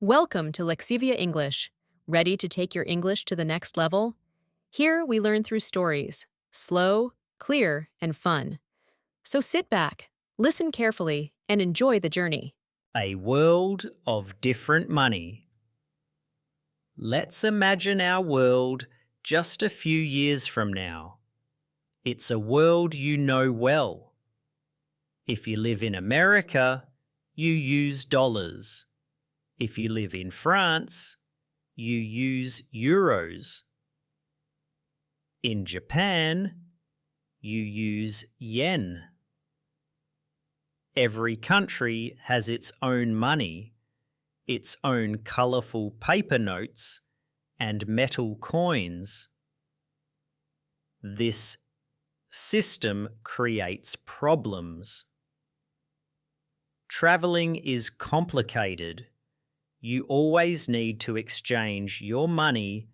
Welcome to Lexivia English. Ready to take your English to the next level? Here we learn through stories, slow, clear, and fun. So sit back, listen carefully, and enjoy the journey. A world of different money. Let's imagine our world just a few years from now. It's a world you know well. If you live in America, you use dollars. If you live in France, you use euros. In Japan, you use yen. Every country has its own money, its own colourful paper notes and metal coins. This system creates problems. Travelling is complicated. You always need to exchange your money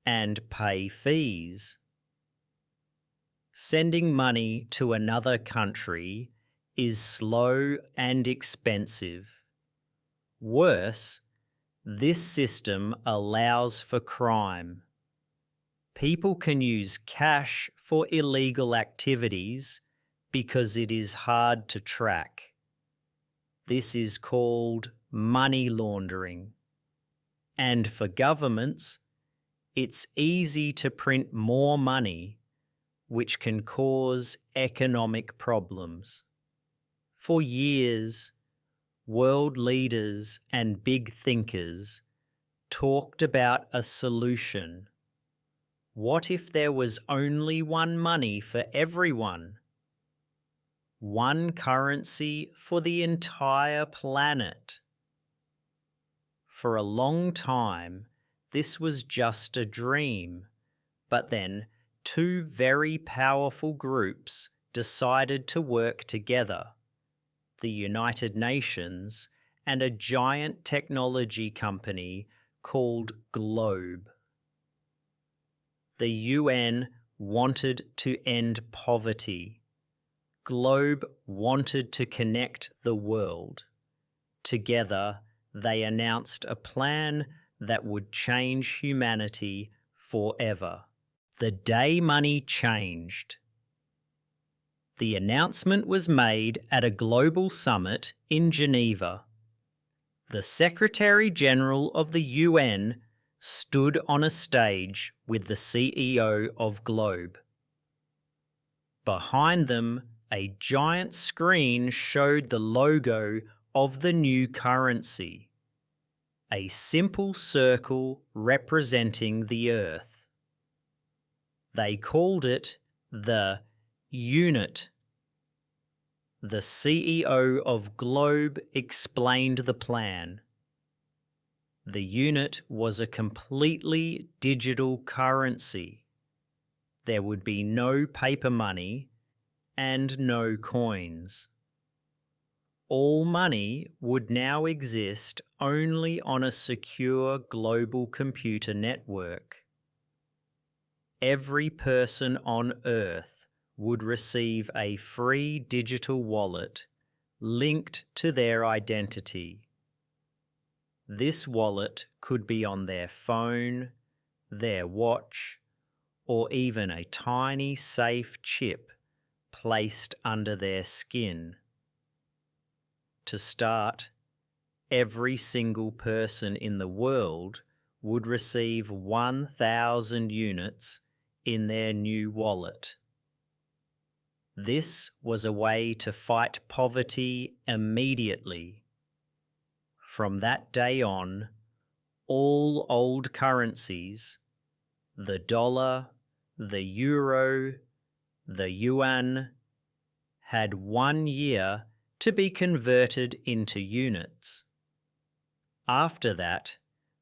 and pay fees. Sending money to another country is slow and expensive. Worse, this system allows for crime. People can use cash for illegal activities because it is hard to track. This is called money laundering. And for governments, it's easy to print more money, which can cause economic problems. For years, world leaders and big thinkers talked about a solution. What if there was only one money for everyone? One currency for the entire planet. For a long time, this was just a dream, but then two very powerful groups decided to work together: the United Nations and a giant technology company called Globe. The UN wanted to end poverty. Globe wanted to connect the world. Together, they announced a plan that would change humanity forever. The day money changed. The announcement was made at a global summit in Geneva. The Secretary General of the UN stood on a stage with the CEO of Globe. Behind them, a giant screen showed the logo of the new currency, a simple circle representing the Earth. They called it the unit. The CEO of Globe explained the plan. The unit was a completely digital currency. There would be no paper money and no coins. All money would now exist only on a secure global computer network. Every person on Earth would receive a free digital wallet linked to their identity. This wallet could be on their phone, their watch, or even a tiny safe chip placed under their skin. To start, every single person in the world would receive 1,000 units in their new wallet. This was a way to fight poverty immediately. From that day on, all old currencies, the dollar, the euro, the yuan, had 1 year to be converted into units. After that,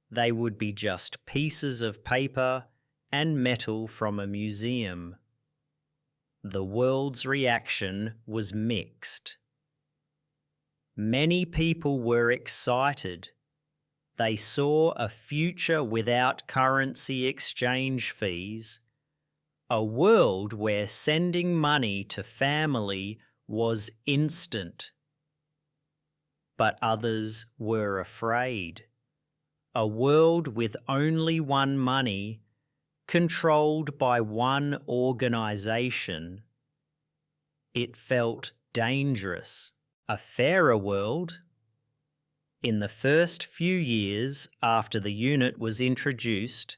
they would be just pieces of paper and metal from a museum. The world's reaction was mixed. Many people were excited. They saw a future without currency exchange fees, a world where sending money to family was instant. But others were afraid. a world with only one money, controlled by one organization. It felt dangerous. A fairer world? In the first few years after the unit was introduced,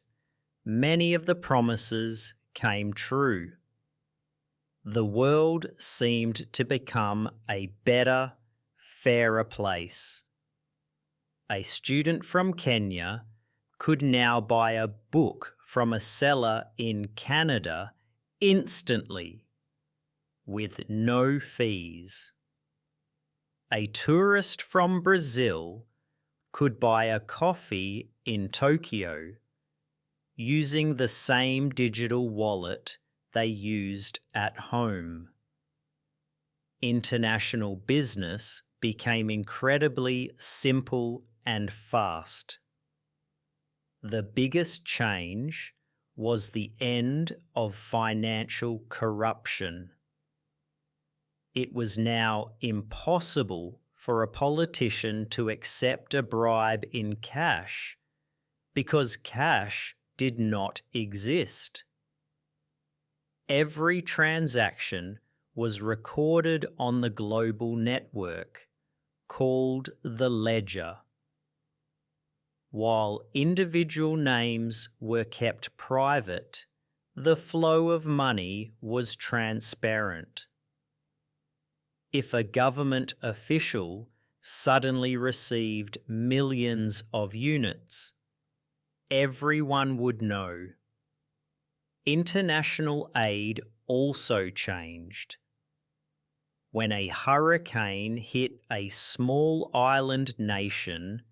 many of the promises came true. The world seemed to become a better, fairer place. A student from Kenya could now buy a book from a seller in Canada instantly, with no fees. A tourist from Brazil could buy a coffee in Tokyo using the same digital wallet they used at home. International business became incredibly simple and fast. The biggest change was the end of financial corruption. It was now impossible for a politician to accept a bribe in cash because cash did not exist. Every transaction was recorded on the global network, called the ledger. While individual names were kept private, the flow of money was transparent. If a government official suddenly received millions of units, everyone would know. International aid also changed. When a hurricane hit a small island nation,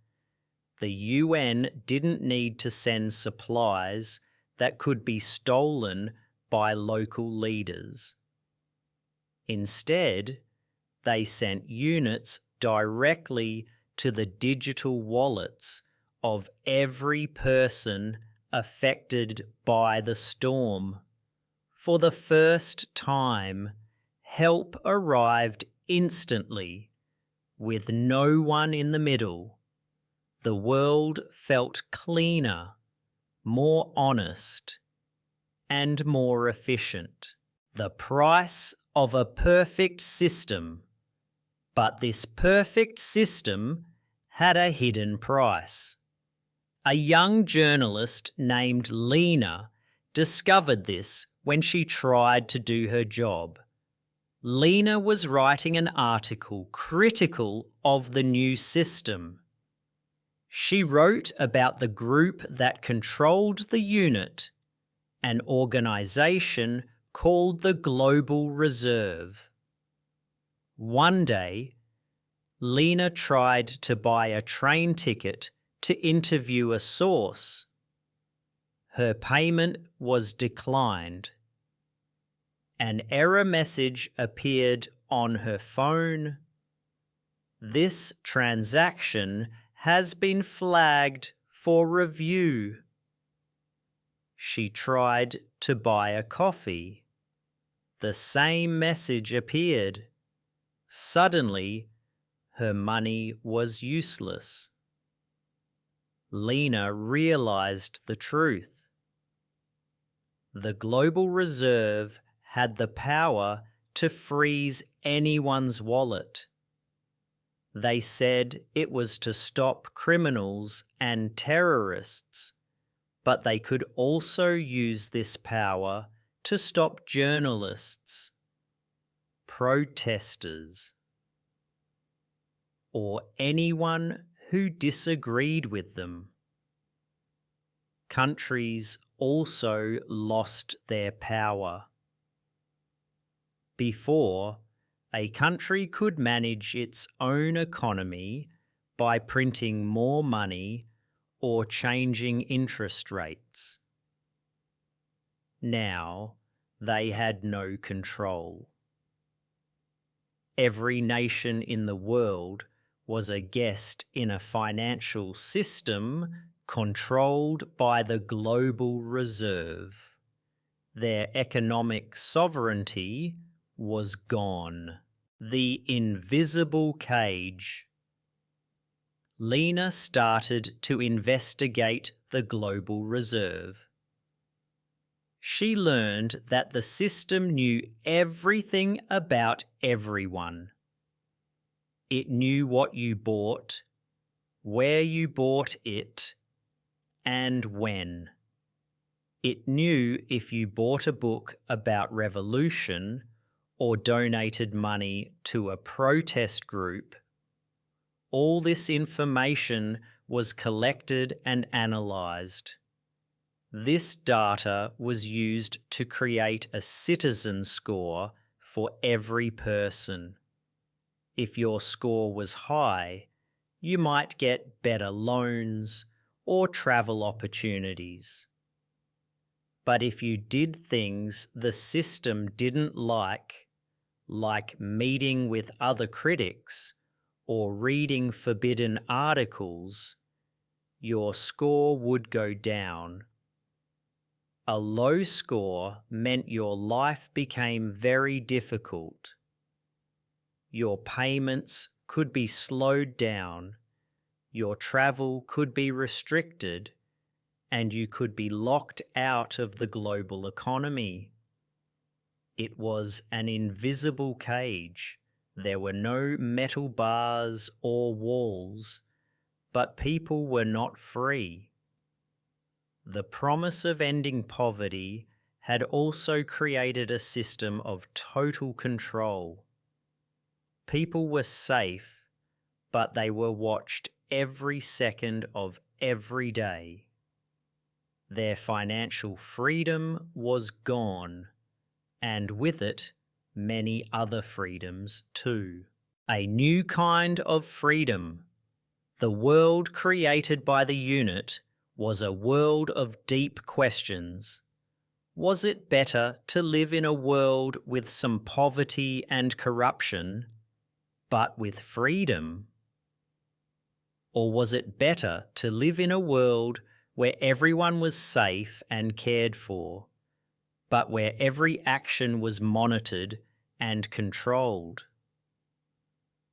the UN didn't need to send supplies that could be stolen by local leaders. Instead, they sent units directly to the digital wallets of every person affected by the storm. For the first time, help arrived instantly, with no one in the middle. The world felt cleaner, more honest, and more efficient. The price of a perfect system. But this perfect system had a hidden price. A young journalist named Lena discovered this when she tried to do her job. Lena was writing an article critical of the new system. She wrote about the group that controlled the unit, an organization called the Global Reserve. One day, Lena tried to buy a train ticket to interview a source. Her payment was declined. An error message appeared on her phone. This transaction has been flagged for review. She tried to buy a coffee. The same message appeared. Suddenly, her money was useless. Lena realized the truth. The Global Reserve had the power to freeze anyone's wallet. They said it was to stop criminals and terrorists, but they could also use this power to stop journalists, protesters, or anyone who disagreed with them. Countries also lost their power. Before, a country could manage its own economy by printing more money or changing interest rates. Now, they had no control. Every nation in the world was a guest in a financial system controlled by the Global Reserve. Their economic sovereignty was gone. The invisible cage. Lena started to investigate the global reserve. She learned that the system knew everything about everyone. It knew what you bought, where you bought it, and when. It knew if you bought a book about revolution or donated money to a protest group. All this information was collected and analysed. This data was used to create a citizen score for every person. If your score was high, you might get better loans or travel opportunities. But if you did things the system didn't like meeting with other critics or reading forbidden articles, your score would go down. A low score meant your life became very difficult. Your payments could be slowed down, your travel could be restricted, and you could be locked out of the global economy. It was an invisible cage. There were no metal bars or walls, but people were not free. The promise of ending poverty had also created a system of total control. People were safe, but they were watched every second of every day. Their financial freedom was gone, and with it, many other freedoms too. A new kind of freedom. The world created by the unit was a world of deep questions. Was it better to live in a world with some poverty and corruption, but with freedom? Or was it better to live in a world where everyone was safe and cared for, but where every action was monitored and controlled?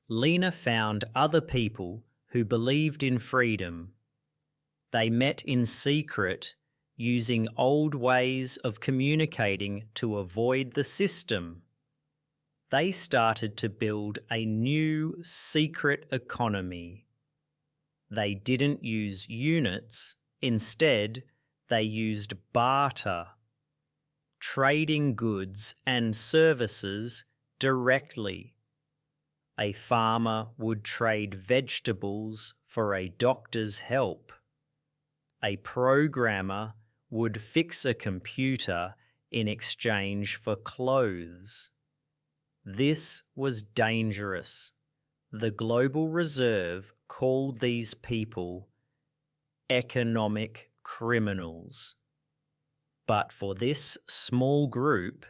Lena found other people who believed in freedom. They met in secret, using old ways of communicating to avoid the system. They started to build a new secret economy. They didn't use units. Instead, they used barter, trading goods and services directly. A farmer would trade vegetables for a doctor's help. A programmer would fix a computer in exchange for clothes. This was dangerous. The Global Reserve called these people economic criminals. But for this small group,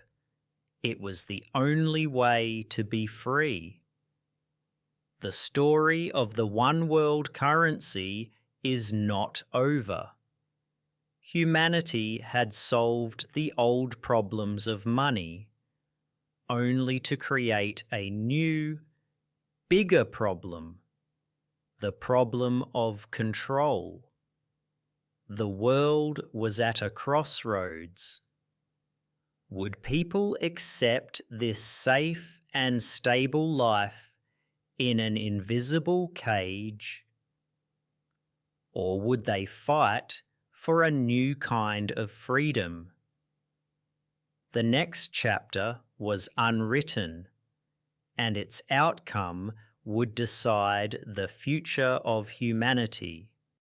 it was the only way to be free. The story of the one world currency is not over. Humanity had solved the old problems of money, only to create a new, bigger problem, the problem of control. The world was at a crossroads. Would people accept this safe and stable life in an invisible cage? Or would they fight for a new kind of freedom? The next chapter was unwritten, and its outcome would decide the future of humanity.